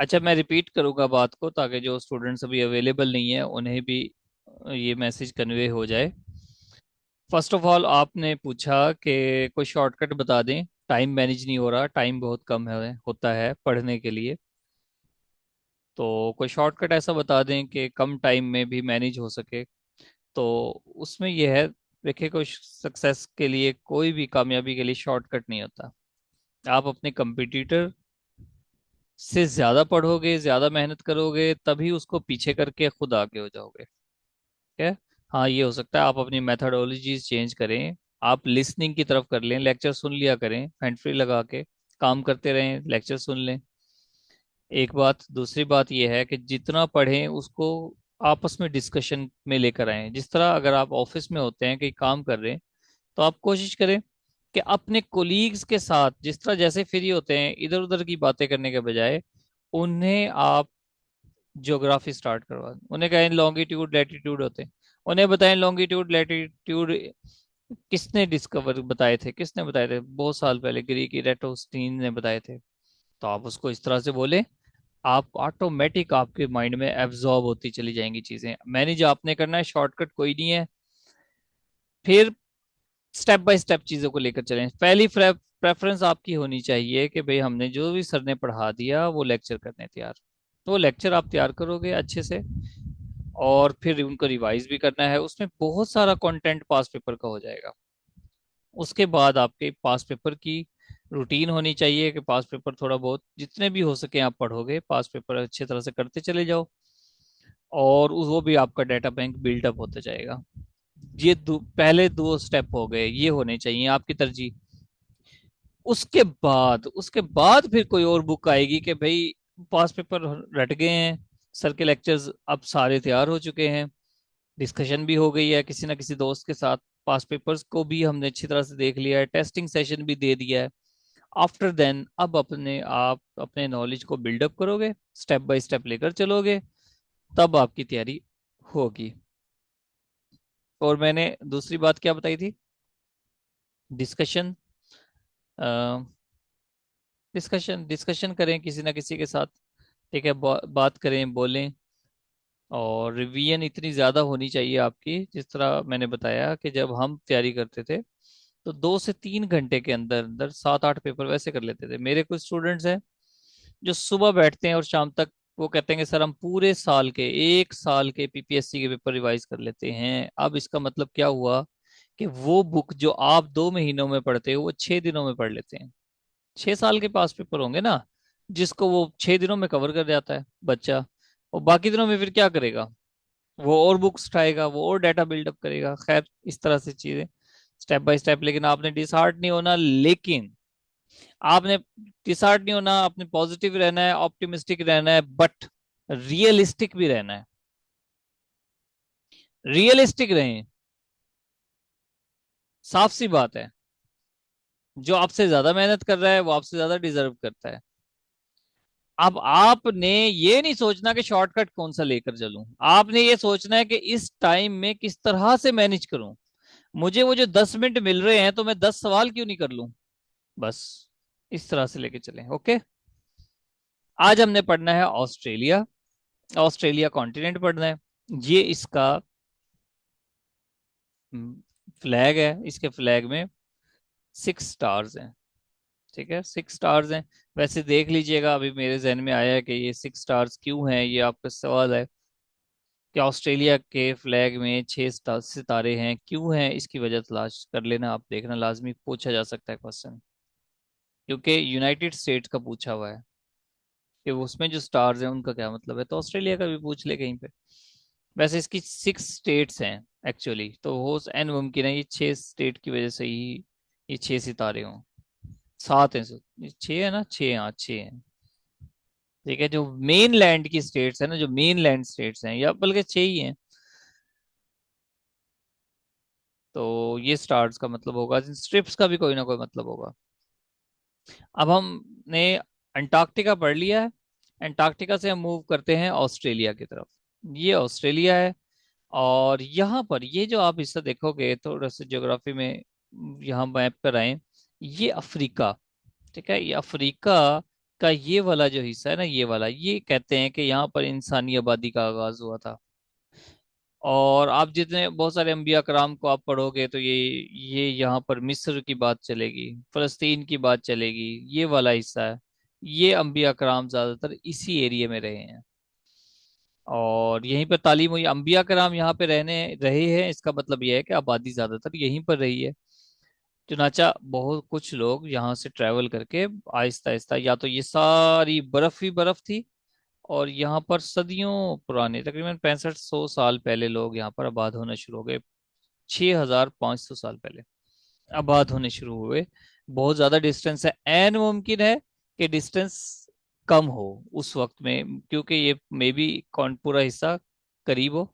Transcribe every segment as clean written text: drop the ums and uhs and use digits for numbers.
अच्छा, मैं रिपीट करूंगा बात को ताकि जो स्टूडेंट्स अभी अवेलेबल नहीं है उन्हें भी ये मैसेज कन्वे हो जाए। फर्स्ट ऑफ ऑल आपने पूछा कि कोई शॉर्टकट बता दें, टाइम मैनेज नहीं हो रहा, टाइम बहुत कम है होता है पढ़ने के लिए। तो कोई शॉर्टकट ऐसा बता दें कि कम टाइम में भी मैनेज हो सके। तो उसमें यह है, देखिए कोई सक्सेस के लिए, कोई भी कामयाबी के लिए शॉर्टकट नहीं होता। आप अपने कंपटीटर से ज्यादा पढ़ोगे, ज्यादा मेहनत करोगे, तभी उसको पीछे करके खुद आगे हो जाओगे। ठीक है। हाँ, ये हो सकता है आप अपनी मेथडोलॉजीज चेंज करें। आप लिसनिंग की तरफ कर लें, लेक्चर सुन लिया करें हैंड फ्री लगा के, काम करते रहें, लेक्चर सुन लें। एक बात, दूसरी बात यह है कि जितना पढ़ें उसको आपस में डिस्कशन में लेकर आएं। जिस तरह अगर आप ऑफिस में होते हैं, कहीं काम कर रहे हैं, तो आप कोशिश करें कि अपने कोलीग्स के साथ जिस तरह जैसे फ्री होते हैं, इधर उधर की बातें करने के बजाय उन्हें आप ज्योग्राफी स्टार्ट करवा दें। उन्हें कहें लॉन्गिट्यूड लैटिट्यूड होते हैं, उन्हें बताएं लॉन्गिट्यूड लैटिट्यूड किसने डिस्कवर बताए थे, किसने बताए थे, बहुत साल पहले ग्रीक इरेटोस्टीन ने बताए थे। तो आप उसको इस तरह से बोले, आप ऑटोमेटिक आपके माइंड में एब्जॉर्ब होती चली जाएंगी चीजें। मैनेज आपने करना है, शॉर्टकट कोई नहीं है। फिर स्टेप बाय स्टेप चीजों को लेकर चलें। पहली प्रेफरेंस आपकी होनी चाहिए कि भाई हमने जो भी सर ने पढ़ा दिया वो लेक्चर करने तैयार। तो वो लेक्चर आप तैयार करोगे अच्छे से, और फिर उनको रिवाइज भी करना है। उसमें बहुत सारा कंटेंट पास पेपर का हो जाएगा। उसके बाद आपके पास पेपर की रूटीन होनी चाहिए कि पास पेपर थोड़ा बहुत जितने भी हो सके आप पढ़ोगे, पास पेपर अच्छी तरह से करते चले जाओ, और वो भी आपका डाटा बैंक बिल्डअप होता जाएगा। ये पहले दो स्टेप हो गए, ये होने चाहिए आपकी तरजीह। उसके बाद फिर कोई और बुक आएगी कि भाई पास पेपर रट गए हैं, सर के लेक्चर्स अब सारे तैयार हो चुके हैं, डिस्कशन भी हो गई है किसी ना किसी दोस्त के साथ, पास पेपर्स को भी हमने अच्छी तरह से देख लिया है, टेस्टिंग सेशन भी दे दिया है। आफ्टर देन अब अपने आप अपने नॉलेज को बिल्डअप करोगे, स्टेप बाय स्टेप लेकर चलोगे, तब आपकी तैयारी होगी। और मैंने दूसरी बात क्या बताई थी? डिस्कशन। डिस्कशन डिस्कशन करें किसी ना किसी के साथ। ठीक है, बात करें, बोलें। और रिवीजन इतनी ज़्यादा होनी चाहिए आपकी, जिस तरह मैंने बताया कि जब हम तैयारी करते थे तो 2 से 3 घंटे के अंदर अंदर 7-8 पेपर वैसे कर लेते थे। मेरे कुछ स्टूडेंट्स हैं जो सुबह बैठते हैं और शाम तक वो कहते हैं कि सर हम पूरे साल के, 1 साल के पीपीएससी के पेपर रिवाइज कर लेते हैं। अब इसका मतलब क्या हुआ कि वो बुक जो आप 2 महीनों में पढ़ते हो वो 6 दिनों में पढ़ लेते हैं। 6 साल के पास पेपर होंगे ना, जिसको वो 6 दिनों में कवर कर जाता है बच्चा। और बाकी दिनों में फिर क्या करेगा? वो और बुक्स उठाएगा, वो और डाटा बिल्डअप करेगा। खैर, इस तरह से चीजें स्टेप बाय स्टेप। लेकिन आपने डिसहार्ट नहीं होना, लेकिन आपने डिसहार्ट नहीं होना, आपने पॉजिटिव रहना है, ऑप्टिमिस्टिक रहना है, बट रियलिस्टिक भी रहना है। रियलिस्टिक रहें। साफ सी बात है, जो आपसे ज्यादा मेहनत कर रहा है वो आपसे ज्यादा डिजर्व करता है। अब आपने ये नहीं सोचना कि शॉर्टकट कौन सा लेकर चलूं, आपने ये सोचना है कि इस टाइम में किस तरह से मैनेज करूं। मुझे वो जो 10 मिनट मिल रहे हैं तो मैं 10 सवाल क्यों नहीं कर लूं। बस इस तरह से लेके चलें। ओके। आज हमने पढ़ना है ऑस्ट्रेलिया। ऑस्ट्रेलिया कॉन्टिनेंट पढ़ना है। ये इसका फ्लैग है। इसके फ्लैग में 6 स्टार्स हैं। ठीक है, 6 स्टार्स हैं। वैसे देख लीजिएगा, अभी मेरे जहन में आया है कि ये 6 स्टार्स क्यों हैं, ये आपका सवाल है कि ऑस्ट्रेलिया के फ्लैग में 6 सितारे हैं, क्यों हैं, इसकी वजह तलाश कर लेना। आप देखना, लाजमी पूछा जा सकता है क्वेश्चन, क्योंकि यूनाइटेड स्टेट्स का पूछा हुआ है कि उसमें जो स्टार्स हैं उनका क्या मतलब है, तो ऑस्ट्रेलिया का भी पूछ ले कहीं पे। वैसे इसकी 6 स्टेट्स हैं एक्चुअली, तो हो एन मुमकिन है ये 6 स्टेट की वजह से ही ये 6 सितारे हों। 7 हैं, ये 6 है ना, 6, हाँ 6 हैं। ठीक है, जो मेन लैंड की स्टेट्स है ना, जो मेन लैंड स्टेट्स हैं, या बल्कि 6 ही हैं। तो ये स्टार्स का मतलब होगा, स्ट्रिप्स का भी कोई ना कोई मतलब होगा। अब हमने अंटार्कटिका पढ़ लिया है। अंटार्कटिका से हम मूव करते हैं ऑस्ट्रेलिया की तरफ। ये ऑस्ट्रेलिया है। और यहाँ पर ये जो आप हिस्सा देखोगे थोड़ा सा ज्योग्राफी में, यहाँ मैप पर आए, ये अफ्रीका। ठीक है, ये अफ्रीका का ये वाला जो हिस्सा है ना, ये वाला, ये कहते हैं कि यहाँ पर इंसानी आबादी का आगाज हुआ था। और आप जितने बहुत सारे अंबिया कराम को आप पढ़ोगे तो ये यहाँ पर मिस्र की बात चलेगी, फलस्तीन की बात चलेगी, ये वाला हिस्सा है। ये अंबिया कराम ज्यादातर इसी एरिया में रहे हैं, और यहीं पर तालीम हुई। अंबिया कराम यहाँ पे रहने रहे हैं, इसका मतलब यह है कि आबादी ज्यादातर यहीं पर रही है। चुनाचा बहुत कुछ लोग यहाँ से ट्रेवल करके आहिस्ता आहिस्ता, या तो ये सारी बर्फ ही बर्फ थी, और यहाँ पर सदियों पुराने, तकरीबन 6500 साल पहले लोग यहाँ पर आबाद होना शुरू हो गए। 6500 साल पहले आबाद होने शुरू हुए। बहुत ज्यादा डिस्टेंस है, एन मुमकिन है कि डिस्टेंस कम हो उस वक्त में, क्योंकि ये मे बी कौन पूरा हिस्सा करीब हो।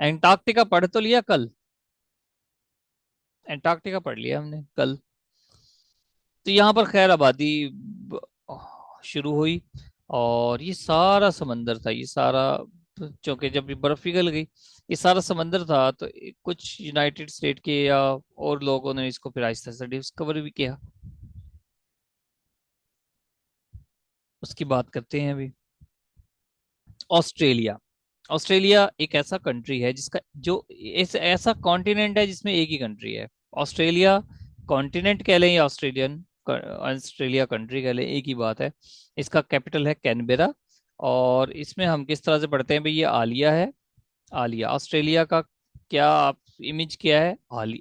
एंटार्क्टिका पढ़ तो लिया कल, एंटार्क्टिका पढ़ लिया हमने कल। तो यहाँ पर खैर आबादी ब- शुरू हुई, और ये सारा समंदर था, ये सारा, क्योंकि जब ये बर्फ पिघल गई, ये सारा समंदर था, तो कुछ यूनाइटेड स्टेट के या और लोगों ने इसको फिर आहिस्ता आहिस्ता डिस्कवर भी किया। उसकी बात करते हैं अभी। ऑस्ट्रेलिया। ऑस्ट्रेलिया एक ऐसा कंट्री है जिसका जो ऐसा कॉन्टिनेंट है जिसमें एक ही कंट्री है। ऑस्ट्रेलिया कॉन्टिनेंट कह लें या ऑस्ट्रेलिया कंट्री कह लें, एक ही बात है। इसका कैपिटल है कैनबेरा। और इसमें हम किस तरह से पढ़ते हैं भाई, ये आलिया है। आलिया ऑस्ट्रेलिया का क्या आप इमेज क्या है,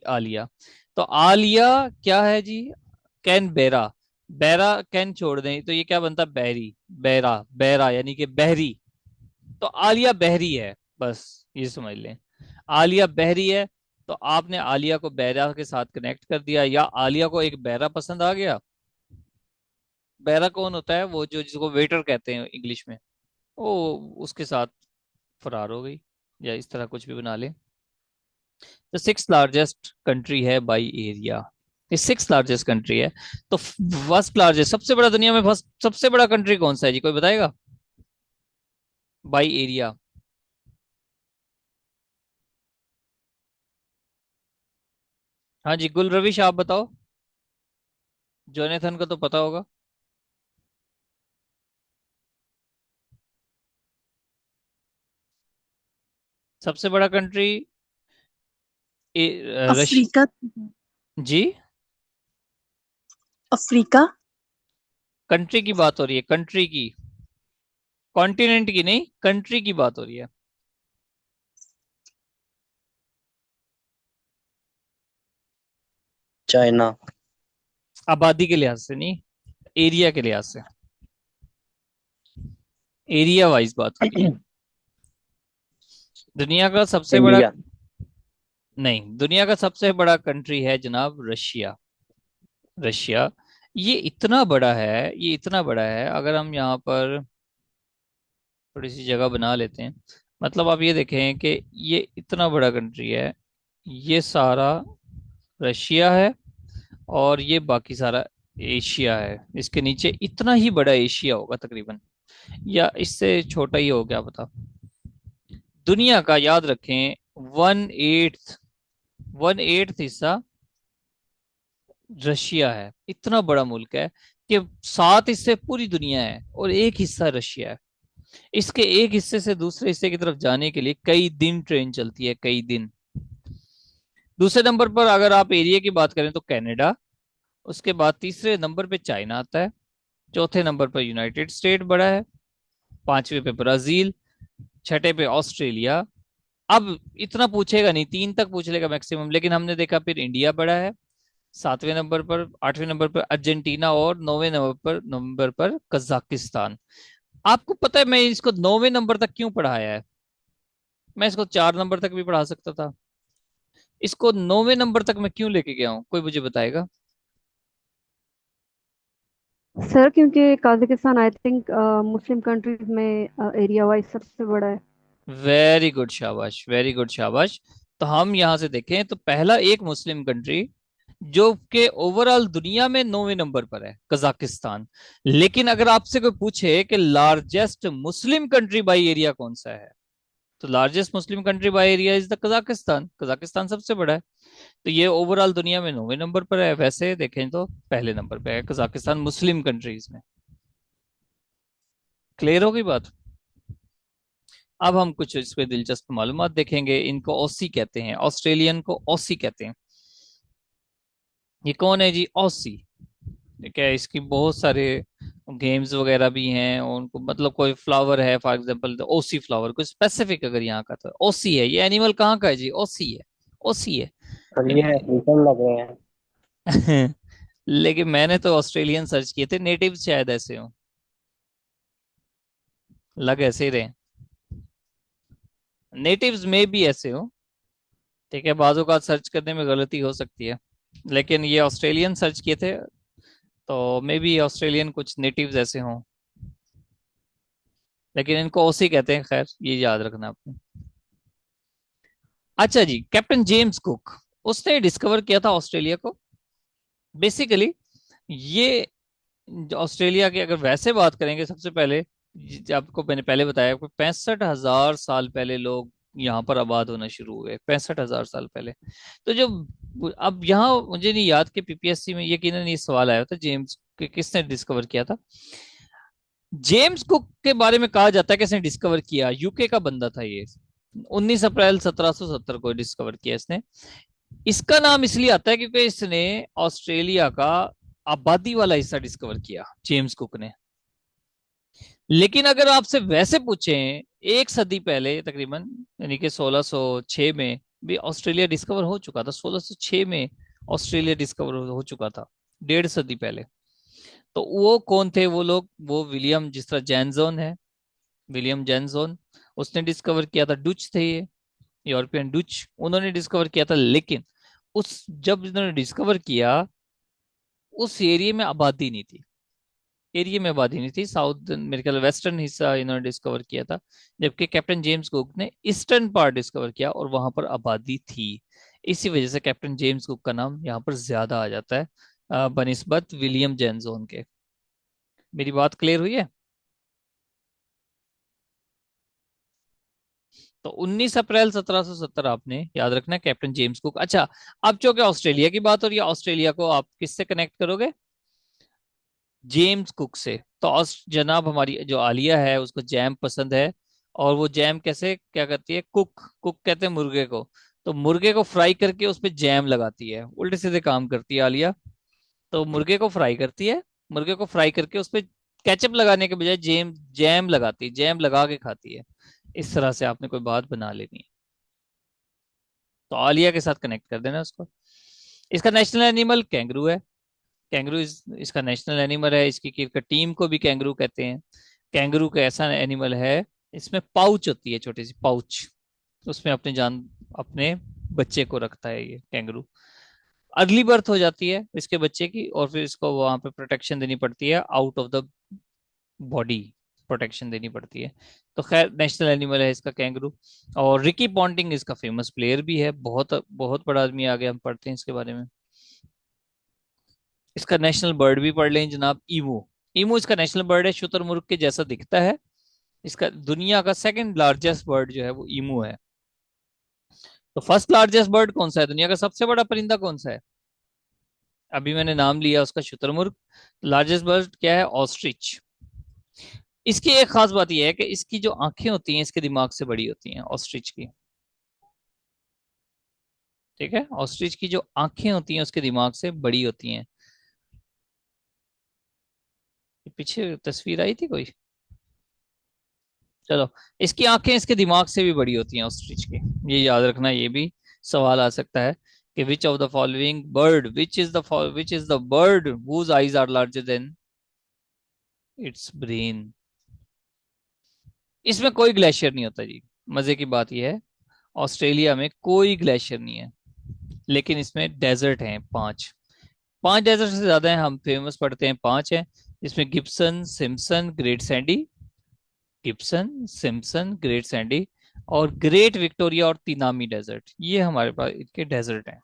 आलिया। तो आलिया क्या है जी, कैनबेरा। बेरा कैन छोड़ दें तो ये क्या बनता, बहरी। बेरा बेरा यानी कि बहरी। तो आलिया बहरी है, बस ये समझ लें, आलिया बहरी है। तो आपने आलिया को बहरा के साथ कनेक्ट कर दिया, या आलिया को एक बहरा पसंद आ गया। बहरा कौन होता है, वो जो जिसको वेटर कहते हैं इंग्लिश में, वो उसके साथ फरार हो गई, या इस तरह कुछ भी बना ले। तो सिक्स लार्जेस्ट कंट्री है बाई एरिया, ये सिक्स लार्जेस्ट कंट्री है। तो फर्स्ट लार्जेस्ट, सबसे बड़ा दुनिया में फर्स्ट सबसे बड़ा कंट्री कौन सा है जी, कोई बताएगा, बाई एरिया। हाँ जी, गुल रविश आप बताओ, जोनेथन को तो पता होगा। सबसे बड़ा कंट्री रश अफ्रीका। जी, अफ्रीका। कंट्री की बात हो रही है, कंट्री की, कॉन्टिनेंट की नहीं, कंट्री की बात हो रही है। चाइना। आबादी के लिहाज से नहीं, एरिया के लिहाज से, एरिया वाइज बात हो रही है। दुनिया का सबसे बड़ा, इंडिया। नहीं, दुनिया का सबसे बड़ा कंट्री है जनाब रशिया। रशिया, ये इतना बड़ा है, ये इतना बड़ा है, अगर हम यहाँ पर थोड़ी सी जगह बना लेते हैं, मतलब आप ये देखें कि ये इतना बड़ा कंट्री है, ये सारा रशिया है, और ये बाकी सारा एशिया है। इसके नीचे इतना ही बड़ा एशिया होगा तकरीबन, या इससे छोटा ही हो, क्या पता। दुनिया का याद रखें, 1/8, 1/8 हिस्सा रशिया है। इतना बड़ा मुल्क है कि 7 हिस्से पूरी दुनिया है और एक हिस्सा रशिया है। इसके एक हिस्से से दूसरे हिस्से की तरफ जाने के लिए कई दिन ट्रेन चलती है, कई दिन। दूसरे नंबर पर अगर आप एरिया की बात करें तो कनाडा, उसके बाद तीसरे नंबर पे चाइना आता है, चौथे नंबर पर यूनाइटेड स्टेट बड़ा है, पांचवे पे ब्राजील, छठे पे ऑस्ट्रेलिया। अब इतना पूछेगा नहीं, 3 तक पूछ लेगा मैक्सिमम, लेकिन हमने देखा फिर इंडिया बड़ा है, सातवें नंबर पर, आठवें नंबर पर अर्जेंटीना, और नौवें नंबर पर कजाकिस्तान। आपको पता है मैं इसको 9वें नंबर तक क्यों पढ़ाया है, मैं इसको 4 नंबर तक भी पढ़ा सकता था, इसको 9वें नंबर तक मैं क्यों लेके गया हूँ, कोई मुझे बताएगा। सर क्योंकि Kazakhstan I think Muslim countries में एरिया वाइज सबसे बड़ा है। वेरी गुड, शाबाश, वेरी गुड, शाबाश। तो हम यहां से देखें तो पहला एक मुस्लिम कंट्री जो कि ओवरऑल दुनिया में 9वें नंबर पर है, कजाकिस्तान। लेकिन अगर आपसे कोई पूछे कि largest Muslim country by area कौन सा है, तो largest Muslim country by area is the Kazakhstan, Kazakhstan सबसे बड़ा है। तो ये ओवरऑल दुनिया में 9वें नंबर पर है, वैसे देखें तो पहले नंबर पे है कजाकिस्तान मुस्लिम कंट्रीज में। क्लियर होगी बात। अब हम कुछ इस पे दिलचस्प मालूमात देखेंगे। इनको ओसी कहते हैं, ऑस्ट्रेलियन को ओसी कहते हैं। ये कौन है जी, ओसी। ठीक है, इसकी बहुत सारे गेम्स वगैरह भी हैं। उनको मतलब कोई फ्लावर है फॉर एग्जांपल ओसी फ्लावर, कोई स्पेसिफिक अगर यहाँ का, तो ओसी है। ये एनिमल कहाँ का है जी, ओसी है, ओसी है। और ये यानी अफ्रीकन लग रहे हैं। लेकिन मैंने तो ऑस्ट्रेलियन सर्च किए थे, नेटिव शायद ऐसे हो, लग ऐसे ही रहे, नेटिव्स में भी ऐसे हो। ठीक है, बाजू का सर्च करने में गलती हो सकती है, लेकिन ये ऑस्ट्रेलियन सर्च किए थे, तो मे बी ऑस्ट्रेलियन कुछ नेटिव्स ऐसे हों, लेकिन इनको ओसी कहते हैं। खैर, ये याद रखना आपने। अच्छा जी, कैप्टन जेम्स कुक, उसने डिस्कवर किया था ऑस्ट्रेलिया को। बेसिकली ये ऑस्ट्रेलिया की अगर वैसे बात करेंगे, सबसे पहले आपको मैंने पहले बताया, 65,000 साल पहले लोग यहाँ पर आबाद होना शुरू हुए, 65,000 साल पहले। तो जो अब यहाँ मुझे नहीं याद कि पीपीएससी में यकीनन ये सवाल आया था, जेम्स के किसने डिस्कवर किया था। जेम्स कुक के बारे में कहा जाता है कि इसने डिस्कवर किया, यूके का बंदा था ये। 19 अप्रैल 1770 को डिस्कवर किया इसने। इसका नाम इसलिए आता है क्योंकि इसने ऑस्ट्रेलिया का आबादी वाला हिस्सा डिस्कवर किया, जेम्स कुक ने। लेकिन अगर आपसे वैसे पूछें, एक सदी पहले तकरीबन, यानी कि 1606 में भी ऑस्ट्रेलिया डिस्कवर हो चुका था। 1606 में ऑस्ट्रेलिया डिस्कवर हो चुका था, 1.5 सदी पहले। तो वो कौन थे वो लोग, वो विलियम, जिस तरह जैनजोन है, विलियम जैनजोन, उसने डिस्कवर किया था। डुच थे ये, यूरोपियन डुच, उन्होंने डिस्कवर किया था। लेकिन उस जब इन्होंने डिस्कवर किया, उस एरिया में आबादी नहीं थी, एरिया में आबादी नहीं थी। साउथ मेरे ख्याल वेस्टर्न हिस्सा इन्होंने डिस्कवर किया था, जबकि कैप्टन जेम्स कुक ने ईस्टर्न पार्ट डिस्कवर किया और वहां पर आबादी थी। इसी वजह से कैप्टन जेम्स कुक का नाम यहाँ पर ज्यादा आ जाता है बनिस्बत विलियम जैनजोन के। मेरी बात क्लियर हुई है। तो 19 अप्रैल 1770 आपने याद रखना है, कैप्टन जेम्स कुक। अच्छा, अब चूंकि ऑस्ट्रेलिया की बात हो रही है, ऑस्ट्रेलिया को आप किससे कनेक्ट करोगे, जेम्स कुक से। तो जनाब हमारी जो आलिया है उसको जैम पसंद है, और वो जैम कैसे क्या करती है, कुक, कुक कहते हैं मुर्गे को। तो मुर्गे को फ्राई करके उस पे जैम लगाती है, उल्टे सीधे काम करती है आलिया। तो मुर्गे को फ्राई करती है, मुर्गे को फ्राई करके उस पे केचप लगाने के बजाय जैम जैम लगाती है, जैम लगा के खाती है। इस तरह से आपने कोई बात बना लेनी है, तो आलिया के साथ कनेक्ट कर देना उसको। इसका नेशनल एनिमल कैंगरू है। कैंगरू इसका नेशनल एनिमल है। इसकी क्रिकेट टीम को भी कैंगरू कहते हैं। कैंगरू का ऐसा एनिमल है, इसमें पाउच होती है, छोटी सी पाउच, उसमें अपने जान, अपने बच्चे को रखता है ये कैंगरू। अर्ली बर्थ हो जाती है इसके बच्चे की, और फिर इसको वहां पे प्रोटेक्शन देनी पड़ती है, out of the body protection देनी पड़ती है। तो खैर, नेशनल एनिमल है इसका कैंगरू। और रिकी पॉन्टिंग इसका फेमस प्लेयर भी है, बहुत बहुत बड़ा आदमी, आगे हम पढ़ते हैं इसके बारे में। इसका नेशनल बर्ड भी पढ़ लें जनाब, ईमू। ईमू इसका नेशनल बर्ड है, शुतुरमुर्ग के जैसा दिखता है। इसका दुनिया का सेकंड लार्जेस्ट बर्ड जो है वो ईमू है। तो फर्स्ट लार्जेस्ट बर्ड कौन सा है, दुनिया का सबसे बड़ा परिंदा कौन सा है, अभी मैंने नाम लिया उसका, शुतुरमुर्ग। लार्जेस्ट बर्ड क्या है, ऑस्ट्रिच। इसकी एक खास बात यह है कि इसकी जो आंखें होती हैं इसके दिमाग से बड़ी होती हैं, ऑस्ट्रिच की। ठीक है, ऑस्ट्रिच की जो आंखें होती हैं उसके दिमाग से बड़ी होती हैं। पीछे तस्वीर आई थी कोई, चलो। इसकी आंखें इसके दिमाग से भी बड़ी होती हैं ऑस्ट्रिच की, ये याद रखना। ये भी सवाल आ सकता है कि which of the following bird, which is the bird whose eyes are larger than its brain. इसमें कोई ग्लेशियर नहीं होता जी। मजे की बात यह है, ऑस्ट्रेलिया में कोई ग्लेशियर नहीं है, लेकिन इसमें डेजर्ट हैं 5। 5 डेजर्ट से ज्यादा हैं, हम फेमस पढ़ते हैं 5 हैं। इसमें Gibson, Simpson, great Sandy, Gibson, Simpson, great Sandy और ग्रेट विक्टोरिया और तिनामी डेजर्ट, ये हमारे पास इनके डेजर्ट हैं।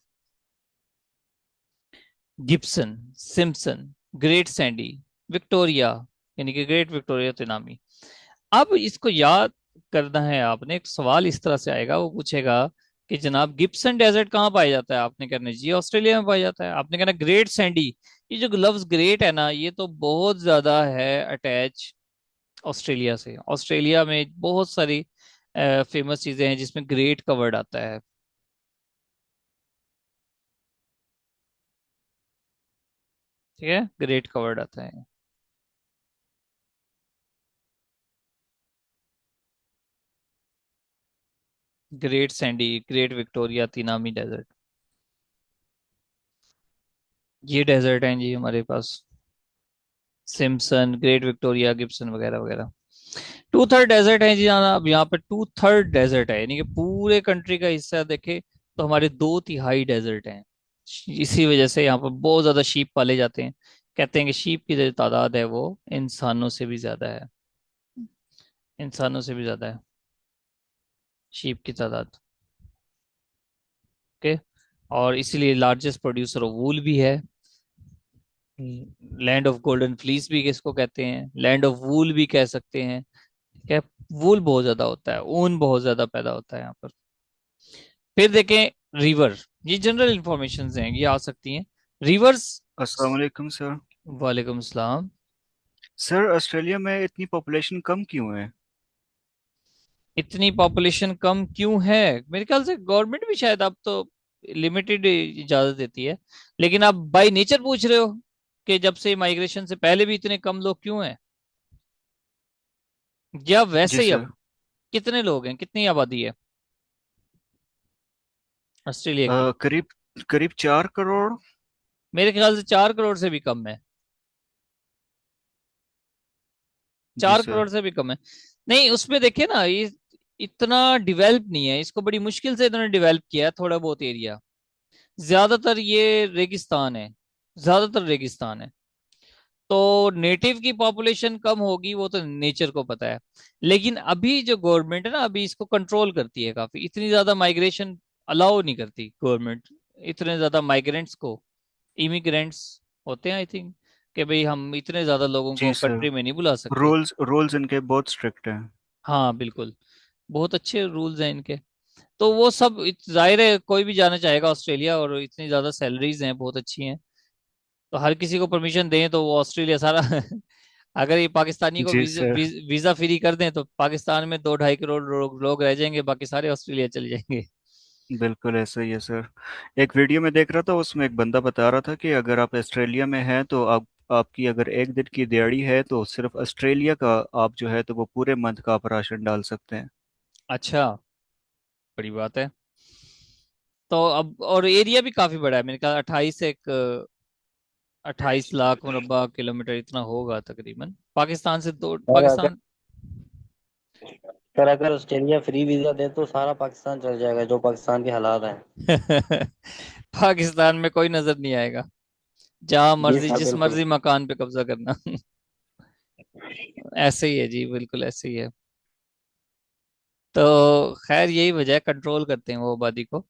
Gibson, Simpson, great Sandy, Victoria, यानी कि ग्रेट विक्टोरिया, तिनामी। अब इसको याद करना है आपने, एक सवाल इस तरह से आएगा, वो पूछेगा कि जनाब गिब्सन डेजर्ट कहाँ पाया जाता है, आपने कहना जी ऑस्ट्रेलिया में पाया जाता है। आपने कहना ग्रेट सैंडी। ये जो लफ्ज ग्रेट है ना, ये तो बहुत ज्यादा है अटैच ऑस्ट्रेलिया से। ऑस्ट्रेलिया में बहुत सारी फेमस चीजें हैं जिसमें ग्रेट का वर्ड आता है। ठीक है, ग्रेट का वर्ड आता है। Great Sandy, Great Victoria, Tanami desert, ये डेजर्ट हैं जी हमारे पास। सिम्पसन, ग्रेट विक्टोरिया, गिब्सन वगैरह वगैरह। टू थर्ड डेजर्ट है जी यहाँ। अब यहाँ पे टू थर्ड डेजर्ट है, यानी कि पूरे कंट्री का हिस्सा देखे तो हमारे 2/3 डेजर्ट हैं। इसी वजह से यहाँ पर बहुत ज्यादा शीप पाले जाते हैं। कहते हैं कि शीप की जो तादाद है वो इंसानों से भी ज्यादा है। इंसानों से भी ज्यादा है शीप की तादाद। ओके। और इसीलिए लार्जेस्ट प्रोड्यूसर ऑफ वूल भी है। लैंड ऑफ गोल्डन फ्लीस भी किसको कहते हैं, लैंड ऑफ वूल भी कह सकते हैं। क्या, वूल बहुत ज्यादा होता है, ऊन बहुत ज्यादा पैदा होता है यहाँ पर। फिर देखें रिवर। ये जनरल इंफॉर्मेशन हैं, ये आ सकती हैं रिवर्स। अस्सलाम वालेकुम सर। वालेकुम सलाम। सर ऑस्ट्रेलिया में इतनी पॉपुलेशन कम क्यों है? इतनी पॉपुलेशन कम क्यों है? मेरे ख्याल से गवर्नमेंट भी शायद अब तो लिमिटेड इजाजत देती है। लेकिन आप बाय नेचर पूछ रहे हो कि जब से माइग्रेशन से पहले भी इतने कम लोग क्यों हैं, या जी वैसे ही सर। अब कितने लोग हैं, कितनी आबादी है ऑस्ट्रेलिया की? करीब करीब 4 करोड़। मेरे ख्याल से 4 करोड़ से भी कम है। जी चार सर। करोड़ से भी कम है। नहीं, उसमें देखिए ना, ये इतना डिवेल्प नहीं है, इसको बड़ी मुश्किल से इन्होंने डिवेल्प किया है थोड़ा बहुत एरिया। ज्यादातर ये रेगिस्तान है, ज्यादातर रेगिस्तान है। तो नेटिव की पॉपुलेशन कम होगी वो तो नेचर को पता है। लेकिन अभी जो गवर्नमेंट है ना, अभी इसको कंट्रोल करती है काफी, इतनी ज्यादा माइग्रेशन अलाउ नहीं करती गवर्नमेंट, इतने ज्यादा माइग्रेंट्स को। इमिग्रेंट्स होते हैं आई थिंक, कि भाई हम इतने ज्यादा लोगों जी को सर। कंट्री में नहीं बुला सकते। रूल्स रूल्स इनके बहुत स्ट्रिक्ट हैं। हाँ बिल्कुल, बहुत अच्छे रूल्स हैं इनके। तो वो सब जाहिर है कोई भी जाना चाहेगा ऑस्ट्रेलिया, और इतनी ज्यादा सैलरीज हैं, बहुत अच्छी हैं। तो हर किसी को परमिशन दें तो वो ऑस्ट्रेलिया सारा अगर ये पाकिस्तानी को जी वीजा सर। वीजा फ्री कर दें तो पाकिस्तान में 2-2.5 करोड़ लोग रह जाएंगे, बाकी सारे ऑस्ट्रेलिया चले जाएंगे। बिल्कुल ऐसा ही है सर। एक वीडियो में देख रहा था, उसमें एक बंदा बता रहा था कि अगर आप ऑस्ट्रेलिया में हैं तो आप आपकी अगर एक दिन की दिहाड़ी है तो सिर्फ ऑस्ट्रेलिया का आप जो है तो वो पूरे मंथ का आप राशन डाल सकते हैं। अच्छा, बड़ी बात है। तो अब और एरिया भी काफी बड़ा है, मेरे ख्याल 28 लाख मुरब्बा किलोमीटर इतना होगा तकरीबन। पाकिस्तान से तो और अगर पाकिस्तान अगर ऑस्ट्रेलिया फ्री वीजा दे तो सारा पाकिस्तान चल जाएगा, जो पाकिस्तान के हालात हैं। पाकिस्तान में कोई नजर नहीं आएगा, जहां जी मर्जी सर जिस बिल्कुल। मर्जी मकान पे कब्जा करना। ऐसे ही है जी, बिल्कुल ऐसे ही है। तो खैर यही वजह है, कंट्रोल करते हैं वो आबादी को।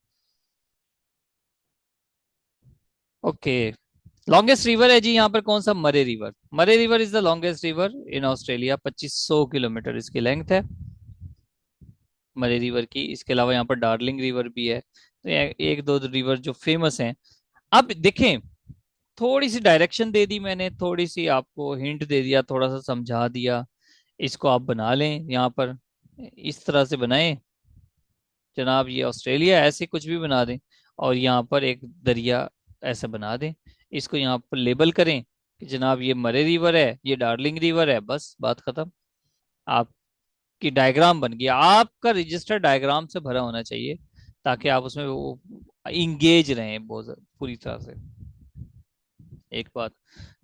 ओके। लॉन्गेस्ट रिवर है जी यहाँ पर कौन सा? मरे रिवर। मरे river is the longest river in Australia, 2500 kilometre इसकी लेंथ है मरे रिवर की। इसके अलावा यहाँ पर डार्लिंग रिवर भी है। तो एक दो रिवर जो फेमस हैं। अब देखें, थोड़ी सी डायरेक्शन दे दी मैंने, थोड़ी सी आपको हिंट दे दिया, थोड़ा सा समझा दिया। इसको आप बना लें यहाँ पर, इस तरह से बनाएं जनाब, ये ऑस्ट्रेलिया है, ऐसे कुछ भी बना दें। और यहाँ पर एक दरिया ऐसा बना दें, इसको यहाँ पर लेबल करें कि जनाब ये मरे रिवर है, ये डार्लिंग रिवर है, बस बात खत्म। आपकी डायग्राम बन गया, आपका रजिस्टर डायग्राम से भरा होना चाहिए, ताकि आप उसमें वो इंगेज रहें बहुत पूरी तरह से। एक बात।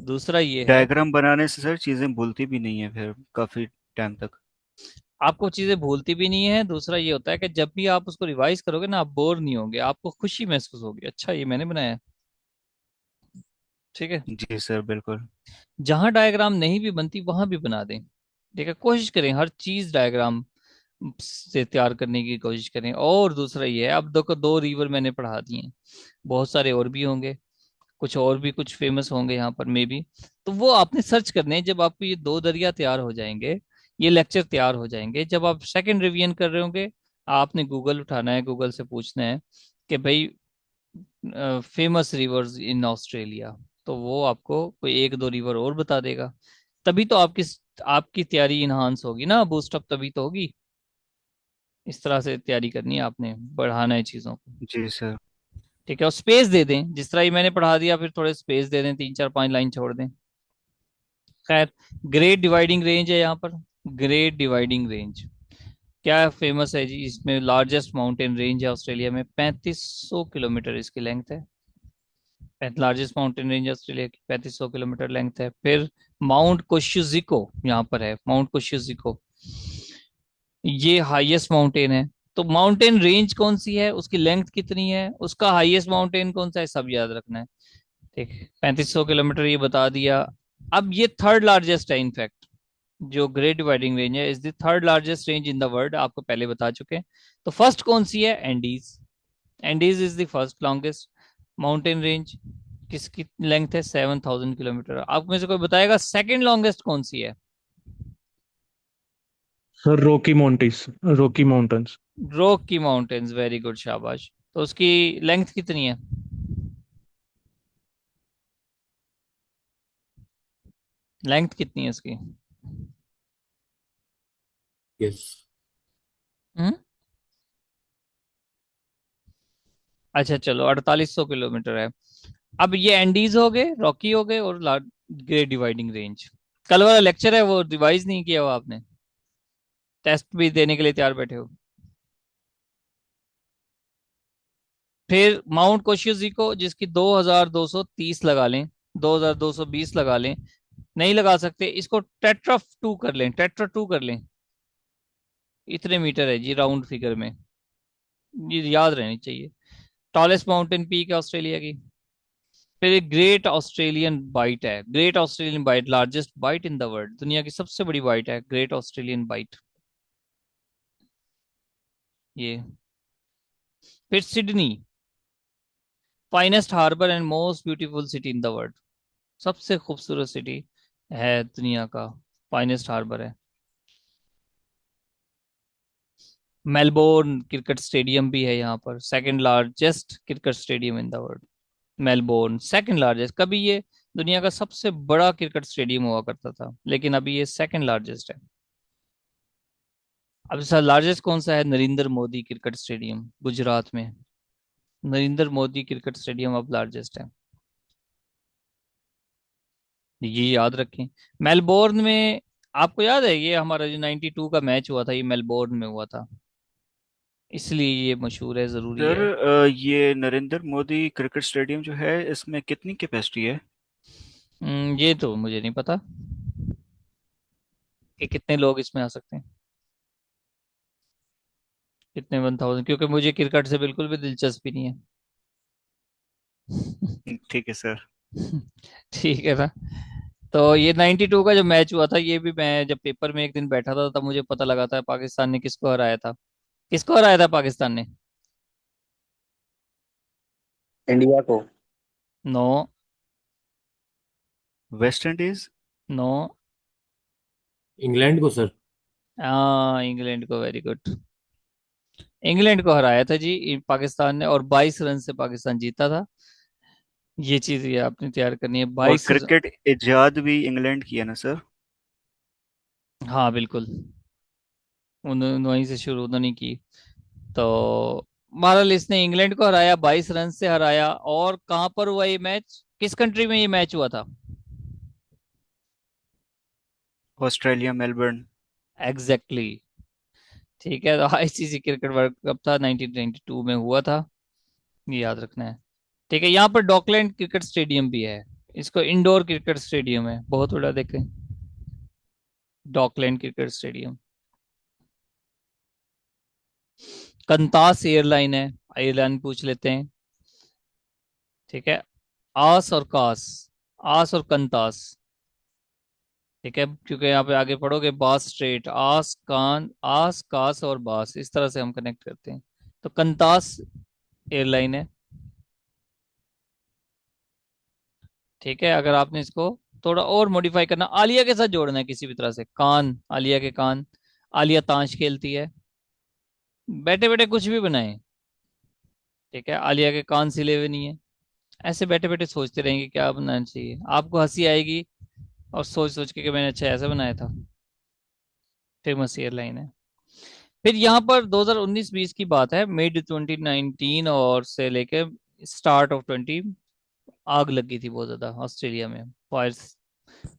दूसरा ये है, डायग्राम बनाने से सर चीज़ें भूलती भी नहीं है फिर काफ़ी टाइम तक। आपको चीजें भूलती भी नहीं है। दूसरा ये होता है कि जब भी आप उसको रिवाइज करोगे ना, आप बोर नहीं होगे, आपको खुशी महसूस होगी, अच्छा ये मैंने बनाया है। ठीक है। जी सर बिल्कुल। जहां डायग्राम नहीं भी बनती वहां भी बना दें। ठीक है, कोशिश करें हर चीज डायग्राम से तैयार करने की कोशिश करें। और दूसरा ये है, अब देखो 2 रिवर मैंने पढ़ा दिए हैं, बहुत सारे और भी होंगे, कुछ और भी कुछ फेमस होंगे यहाँ पर मे बी। तो वो आपने सर्च करने हैं, जब आपको ये 2 दरिया तैयार हो जाएंगे, ये लेक्चर तैयार हो जाएंगे। जब आप सेकंड रिवीजन कर रहे होंगे, आपने गूगल उठाना है, गूगल से पूछना है कि भाई फेमस रिवर्स इन ऑस्ट्रेलिया, तो वो आपको कोई एक दो रिवर और बता देगा। तभी तो आपकी तैयारी इनहांस होगी ना, बूस्टअप तभी तो होगी। इस तरह से तैयारी करनी है आपने, बढ़ाना है चीज़ों को। जी सर। ठीक है, और स्पेस दे दें, जिस तरह ही मैंने पढ़ा दिया फिर थोड़े स्पेस दे दें, 3 4 5 लाइन छोड़ दें। खैर, ग्रेट डिवाइडिंग रेंज है यहाँ पर। ग्रेट डिवाइडिंग रेंज क्या फेमस है जी? इसमें लार्जेस्ट माउंटेन रेंज है ऑस्ट्रेलिया में, 3500 किलोमीटर इसकी लेंथ है। लार्जेस्ट माउंटेन रेंज ऑस्ट्रेलिया की 3500 किलोमीटर लेंथ है। फिर माउंट कोशुजिको यहाँ पर है, माउंट कोशुजिको, ये हाईएस्ट माउंटेन है। तो माउंटेन रेंज कौन सी है, उसकी लेंथ कितनी है, उसका हाईएस्ट माउंटेन कौन सा है, सब याद रखना है। ठीक है, 3500 किलोमीटर ये बता दिया। अब ये थर्ड लार्जेस्ट है इनफैक्ट, जो ग्रेट डिवाइडिंग रेंज है, is the third largest range in the world, आपको पहले बता चुके हैं। तो फर्स्ट कौन सी है? Andes. Andes is the first longest mountain range. किसकी लेंथ है? 7000 किलोमीटर। आप में से कोई बताएगा सेकंड लॉन्गेस्ट कौन सी है? Sir Rocky mountains. Rocky mountains, very good, शाबाश। तो उसकी लेंथ कितनी है? लेंथ कितनी है उसकी? यस। हम्म, अच्छा चलो, 4800 किलोमीटर है। अब ये एंडीज हो गए, रॉकी हो गए, और ग्रेट डिवाइडिंग रेंज। कल वाला लेक्चर है वो रिवाइज नहीं किया हुआ आपने, टेस्ट भी देने के लिए तैयार बैठे हो। फिर माउंट कोशियोजिको, जिसकी 2230 लगा लें, 2220 लगा लें, नहीं लगा सकते इसको टेट्रा टू कर लें, टेट्रा टू कर लें। इतने मीटर है जी राउंड फिगर में, ये याद रहनी चाहिए। टॉलेस्ट माउंटेन पीक है ऑस्ट्रेलिया की। फिर एक ग्रेट ऑस्ट्रेलियन बाइट है, great Australian bight, largest bight in the world, दुनिया की सबसे बड़ी बाइट है ग्रेट ऑस्ट्रेलियन बाइट ये। फिर Sydney, finest harbour and most beautiful city in the world, सबसे खूबसूरत सिटी है दुनिया का, फाइनेस्ट हार्बर है। मेलबोर्न क्रिकेट स्टेडियम भी है यहाँ पर, second largest cricket stadium in the world. Melbourne second largest, कभी ये दुनिया का सबसे बड़ा क्रिकेट स्टेडियम हुआ करता था, लेकिन अभी ये सेकंड लार्जेस्ट है। अब सर लार्जेस्ट कौन सा है? नरेंद्र मोदी क्रिकेट स्टेडियम, गुजरात में। नरेंद्र मोदी क्रिकेट स्टेडियम अब लार्जेस्ट है, ये याद रखें। मेलबोर्न में, आपको याद है ये हमारा जो 92 का मैच हुआ था, ये मेलबोर्न में हुआ था, इसलिए ये मशहूर है, जरूरी सर है। ये नरेंद्र मोदी क्रिकेट स्टेडियम जो है इसमें कितनी कैपेसिटी है? ये तो मुझे नहीं पता कि कितने लोग इसमें आ सकते हैं, कितने 1000, क्योंकि मुझे क्रिकेट से बिल्कुल भी दिलचस्पी नहीं है। ठीक है सर। ठीक है ना। तो ये 92 का जो मैच हुआ था, ये भी मैं जब पेपर में एक दिन बैठा था तब मुझे पता लगा था पाकिस्तान ने किसको हराया था। किसको हराया था पाकिस्तान ने? इंडिया को। No. West Indies. No. England को सर। हाँ, इंग्लैंड को, वेरी गुड। इंग्लैंड को हराया था जी पाकिस्तान ने, और 22 रन से पाकिस्तान जीता था। ये चीज ये आपने तैयार करनी है, और 22 रन। क्रिकेट इजाद भी इंग्लैंड की है ना सर? हाँ बिल्कुल, उन्होंने वहीं से शुरू उन्होंने की। तो बहरहाल इसने इंग्लैंड को हराया, 22 रन से हराया। और कहाँ पर हुआ ये मैच, किस कंट्री में ये मैच हुआ था? Australia, Melbourne. Exactly exactly। ठीक है, तो आईसीसी क्रिकेट वर्ल्ड कप था 1992 में हुआ था, ये याद रखना है। ठीक है, यहाँ पर डॉकलैंड क्रिकेट स्टेडियम भी है, इसको इंडोर क्रिकेट स्टेडियम है, बहुत बड़ा, देखें, डॉकलैंड क्रिकेट स्टेडियम। कंतास एयरलाइन है, एयरलाइन पूछ लेते हैं। ठीक है, आस और कास, आस और कंतास। ठीक है, क्योंकि यहाँ पे आगे पढ़ोगे बास स्ट्रेट, आस कास और बास, इस तरह से हम कनेक्ट करते हैं। तो कंतास एयरलाइन है। ठीक है, अगर आपने इसको थोड़ा और मॉडिफाई करना, आलिया के साथ जोड़ना है किसी भी तरह से, कान, आलिया के कान, आलिया ताश खेलती है, बैठे बैठे कुछ भी बनाए। ठीक है, आलिया के कान सिले हुए नहीं है, ऐसे बैठे बैठे सोचते रहेंगे क्या बनाना चाहिए, आपको हंसी आएगी और सोच सोच के कि मैंने अच्छा ऐसा बनाया था। फेमस एयरलाइन है। फिर यहाँ पर 2019-20 की बात है, मिड 2019 और से लेके स्टार्ट ऑफ 20, आग लगी थी बहुत ज्यादा ऑस्ट्रेलिया में, फायर्स।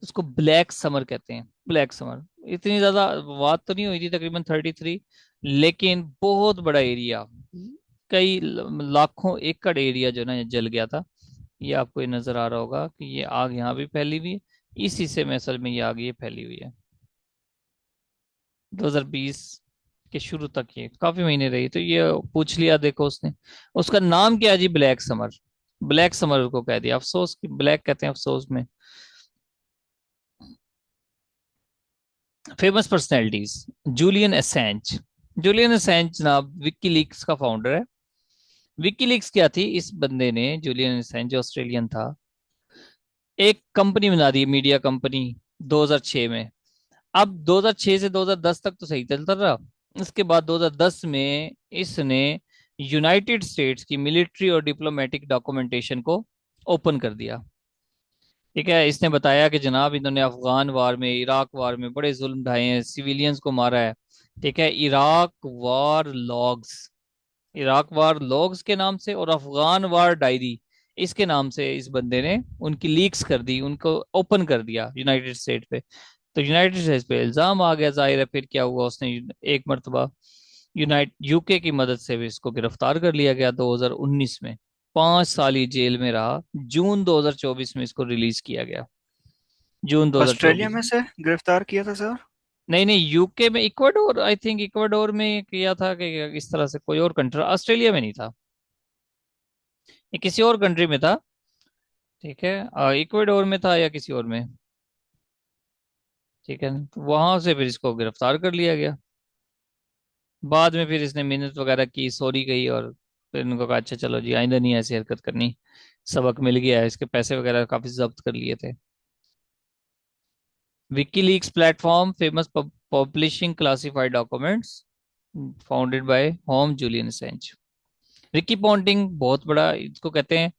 उसको ब्लैक समर कहते हैं, ब्लैक समर। इतनी ज्यादा बात तो नहीं हुई थी, तकरीबन 33, लेकिन बहुत बड़ा एरिया, कई लाखों एकड़ एरिया जो ना ये जल गया था। ये आपको ये नजर आ रहा होगा कि ये आग यहाँ भी फैली हुई है, इस हिस्से में असल में ये आग ये फैली हुई है। 2020 के शुरू तक ये काफी महीने रही, तो ये पूछ लिया देखो उसने। उसका नाम क्या है जी? Black Summer. ब्लैक समर को कह दिया, अफसोस कि ब्लैक कहते हैं अफसोस में। Famous personalities, Julian Assange. Julian Assange जनाब विकीलीक्स का फाउंडर है। विकीलीक्स क्या थी? इस बंदे ने, जूलियन असेंज, जो ऑस्ट्रेलियन था, एक कंपनी बना दी, मीडिया कंपनी, 2006 में। अब 2006 से 2010 तक तो सही चलता रहा। इसके बाद 2010 में इसने यूनाइटेड स्टेट्स की मिलिट्री और डिप्लोमेटिक डॉक्यूमेंटेशन को ओपन कर दिया। ठीक है, इसने बताया कि जनाब इन्होंने अफगान वार में, इराक वार में बड़े जुल्म ढाए हैं, सिविलियंस को मारा है। ठीक है, इराक वार लॉग्स, इराक वार लॉग्स के नाम से और अफगान वार डायरी, इसके नाम से इस बंदे ने उनकी लीक्स कर दी, उनको ओपन कर दिया यूनाइटेड स्टेट पे। तो यूनाइटेड स्टेट्स पे इल्जाम आ गया, जाहिर है। फिर क्या हुआ, उसने एक मरतबा यूके की मदद से भी इसको गिरफ्तार कर लिया गया 2019 में। 5 साल ही जेल में रहा, जून 2024 में इसको रिलीज किया गया, जून ऑस्ट्रेलिया 2024 में में। से गिरफ्तार किया था सर? नहीं नहीं, यूके में, इक्वाडोर, आई थिंक इक्वाडोर में किया था कि इस तरह से, कोई और कंट्री, ऑस्ट्रेलिया में नहीं था, ये किसी और कंट्री में था। ठीक है, इक्वाडोर में था या किसी और में। ठीक है, तो वहां से फिर इसको गिरफ्तार कर लिया गया। बाद में फिर इसने मिन्नत वगैरह की, सॉरी कही, और फिर उनको कहा अच्छा चलो जी, आइंदा नहीं ऐसी हरकत करनी, सबक मिल गया है। इसके पैसे वगैरह काफी जब्त कर लिए थे। WikiLeaks platform, famous publishing classified documents, founded by home Julian Assange. Ricky Ponting बहुत बड़ा, इसको कहते हैं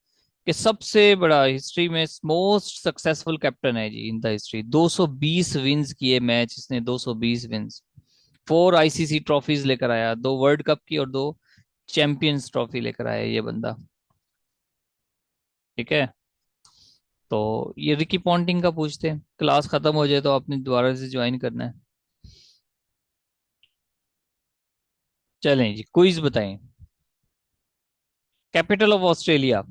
कि सबसे बड़ा हिस्ट्री में मोस्ट सक्सेसफुल कैप्टन है जी इन द हिस्ट्री। 220 विंस किए मैच इसने, 220 विंस। 4 आईसीसी ट्रॉफीज लेकर आया, 2 वर्ल्ड कप की और 2 चैंपियंस ट्रॉफी लेकर आया ये बंदा। ठीक है, तो ये रिकी पॉन्टिंग का पूछते हैं। क्लास खत्म हो जाए तो आपने दोबारा से ज्वाइन करना है। चलें जी, क्विज बताएं। Capital of Australia.